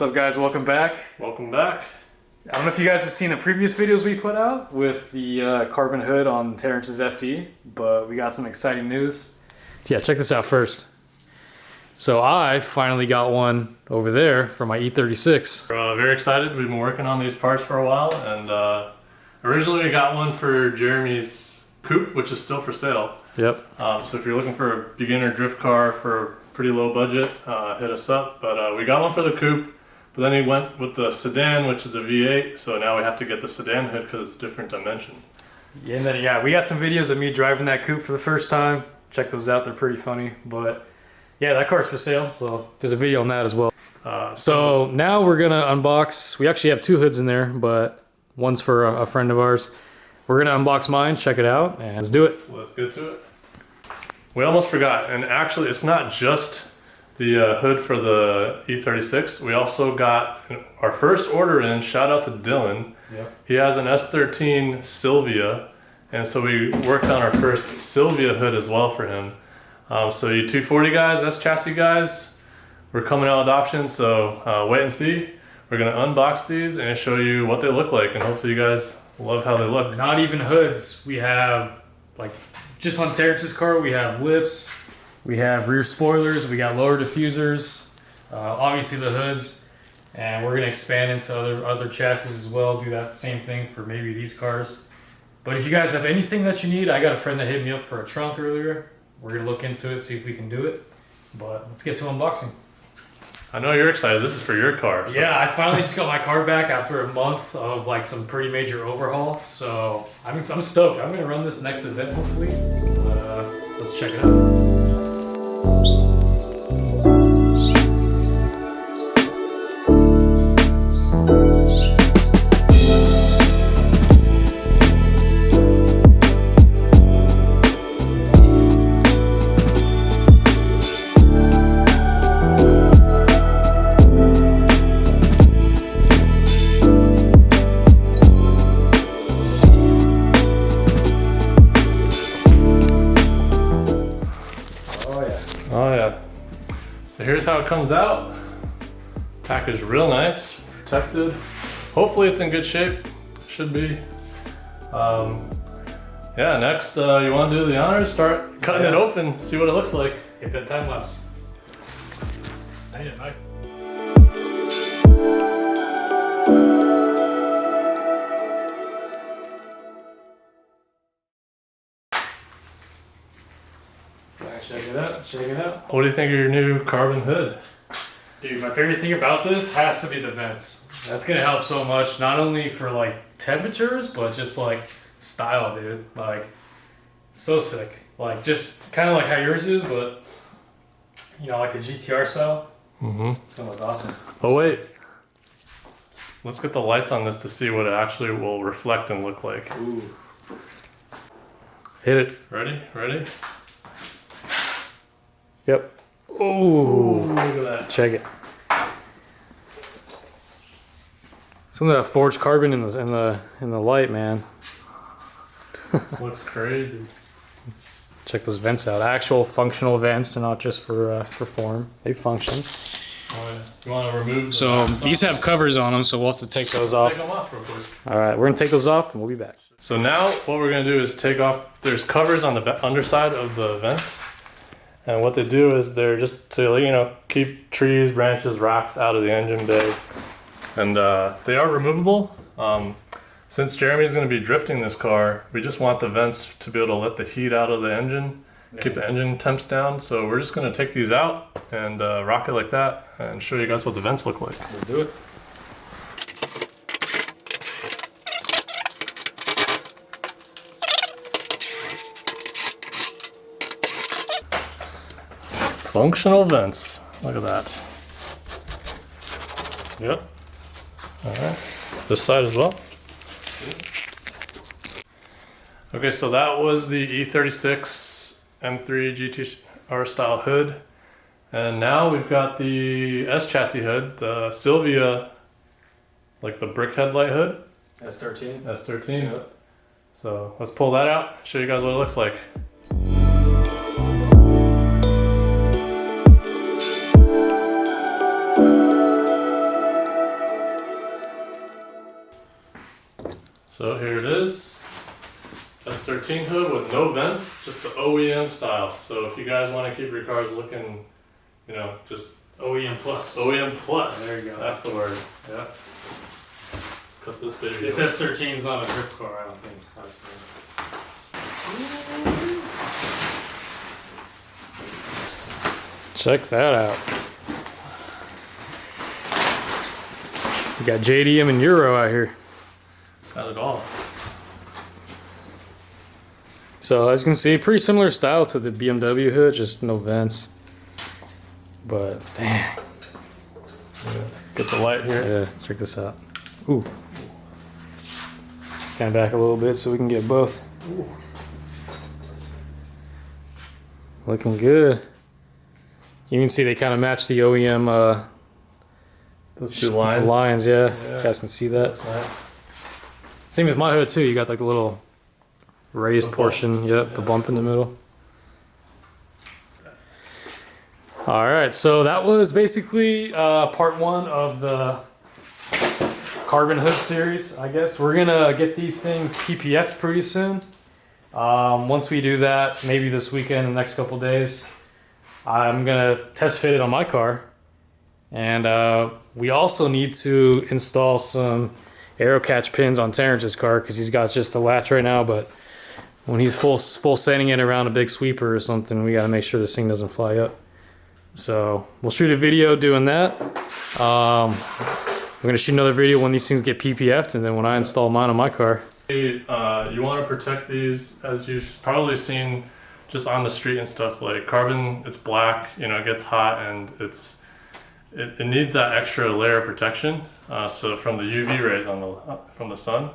What's up guys, welcome back. Welcome back. I don't know if you guys have seen the previous videos we put out with the carbon hood on Terrence's FD, but we got some exciting news. Yeah, check this out first. So I finally got one over there for my E36. We're very excited. We've been working on these parts for a while, and originally we got one for Jeremy's coupe, which is still for sale. Yep. So if you're looking for a beginner drift car for a pretty low budget, hit us up. But we got one for the coupe, but then he went with the sedan, which is a V8, so now we have to get the sedan hood because it's a different dimension. Yeah, and then we got some videos of me driving that coupe for the first time. Check those out, they're pretty funny. But yeah, that car's for sale, so there's a video on that as well. So now we're gonna unbox. We actually have two hoods in there, but one's for a friend of ours. We're gonna unbox mine, check it out, and let's do it. Let's get to it. We almost forgot, and actually it's not just the hood for the E36. We also got our first order in. Shout out to Dylan. Yep. He has an S13 Silvia, and so we worked on our first Silvia hood as well for him. So you 240 guys, S chassis guys, we're coming out with options, so wait and see. We're gonna unbox these and show you what they look like, and hopefully you guys love how they look. Not even hoods. We have, like, just on Terrence's car, we have lips, we have rear spoilers, we got lower diffusers, obviously the hoods, and we're gonna expand into other chassis as well, do that same thing for maybe these cars. But if you guys have anything that you need, I got a friend that hit me up for a trunk earlier. We're gonna look into it, see if we can do it. But let's get to unboxing. I know you're excited. This is for your car. So. Yeah, I finally just got my car back after a month of like some pretty major overhaul. So I'm stoked. I'm gonna run this next event hopefully. Let's check it out. Oh yeah. So here's how it comes out. Packaged real nice, protected. Hopefully it's in good shape. Should be. Yeah, next you want to do the honors, start cutting it open, see what it looks like. Hit that time lapse. Dang it, Mike. Check it out. What do you think of your new carbon hood? Dude, my favorite thing about this has to be the vents. That's gonna help so much, not only for like temperatures, but just like style, dude. Like, so sick. Like, just kind of like how yours is, but you know, like the GTR style. It's gonna look awesome. Oh wait. Let's get the lights on this to see what it actually will reflect and look like. Ooh. Hit it. Ready? Ready? Yep. Ooh, look at that. Check it. Some of that forged carbon in the light, man. Looks crazy. Check those vents out. Actual functional vents, and not just for form. They function. Oh, yeah. You want to remove? So these have covers on them, so we'll have to take those off. Take them off real quick. All right, we're gonna take those off, and we'll be back. So now what we're gonna do is take off. There's covers on the underside of the vents. And what they do is they're just to, you know, keep trees, branches, rocks out of the engine bay. And they are removable. Since Jeremy's going to be drifting this car, we just want the vents to be able to let the heat out of the engine, keep the engine temps down. So we're just going to take these out and rock it like that and show you guys what the vents look like. Let's do it. Functional vents. Look at that. Yep. All right. This side as well. Okay, so that was the E36 M3 GTR style hood. And now we've got the S chassis hood, the Silvia, like the brick headlight hood. S13. S13. Yep. So let's pull that out, show you guys what it looks like. So here it is. S13 hood with no vents, just the OEM style. So if you guys want to keep your cars looking, you know, just OEM plus. OEM plus. There you go. That's the word. Yeah. Let's cut this baby. This S13 is not a drift car, I don't think. Check that out. We got JDM and Euro out here. Got it all. So as you can see, pretty similar style to the BMW hood, just no vents. But damn. Get the light here. Yeah, check this out. Ooh. Stand back a little bit so we can get both. Ooh. Looking good. You can see they kind of match the OEM those two lines. The lines, yeah. Yeah. You guys can see that. That's nice. Same with my hood too. You got like the little raised portion. Yep, yeah. The bump in the middle. All right, so that was basically part one of the carbon hood series, I guess. We're gonna get these things PPF'd pretty soon. Once we do that, maybe this weekend, the next couple days, I'm gonna test fit it on my car. And we also need to install some aero catch pins on Terrence's car because he's got just a latch right now, but when he's full sending it around a big sweeper or something, we got to make sure this thing doesn't fly up. So we'll shoot a video doing that. We're going to shoot another video when these things get PPF'd, and then when I install mine on my car. You want to protect these, as you've probably seen just on the street and stuff, like carbon, it's black, you know, it gets hot, and it needs that extra layer of protection, so from the UV rays from the sun.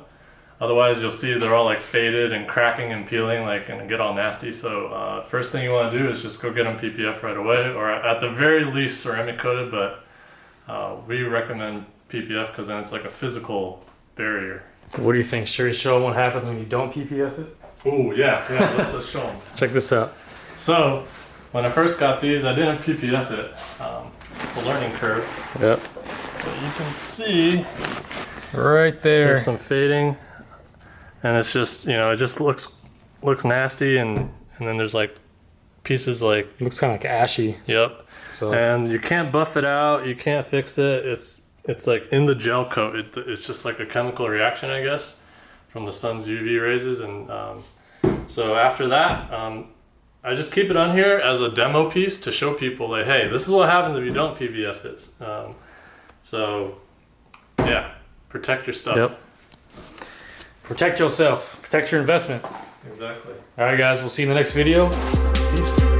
Otherwise, you'll see they're all like faded and cracking and peeling, like, and get all nasty. So first thing you want to do is just go get them PPF right away, or at the very least ceramic coated. But we recommend PPF because then it's like a physical barrier. What do you think? Should we show them what happens when you don't PPF it? Oh yeah, let's show them. Check this out. So when I first got these, I didn't PPF it. It's a learning curve. Yep. But you can see right there. There's some fading, and it's just, you know, it just looks nasty, and then there's like pieces like looks kind of like ashy. Yep. So and you can't buff it out. You can't fix it. It's like in the gel coat. It's just like a chemical reaction, I guess, from the sun's UV rays, and so after that. I just keep it on here as a demo piece to show people that, hey, this is what happens if you don't PPF it. So, yeah, protect your stuff. Yep. Protect yourself. Protect your investment. Exactly. All right, guys. We'll see you in the next video. Peace.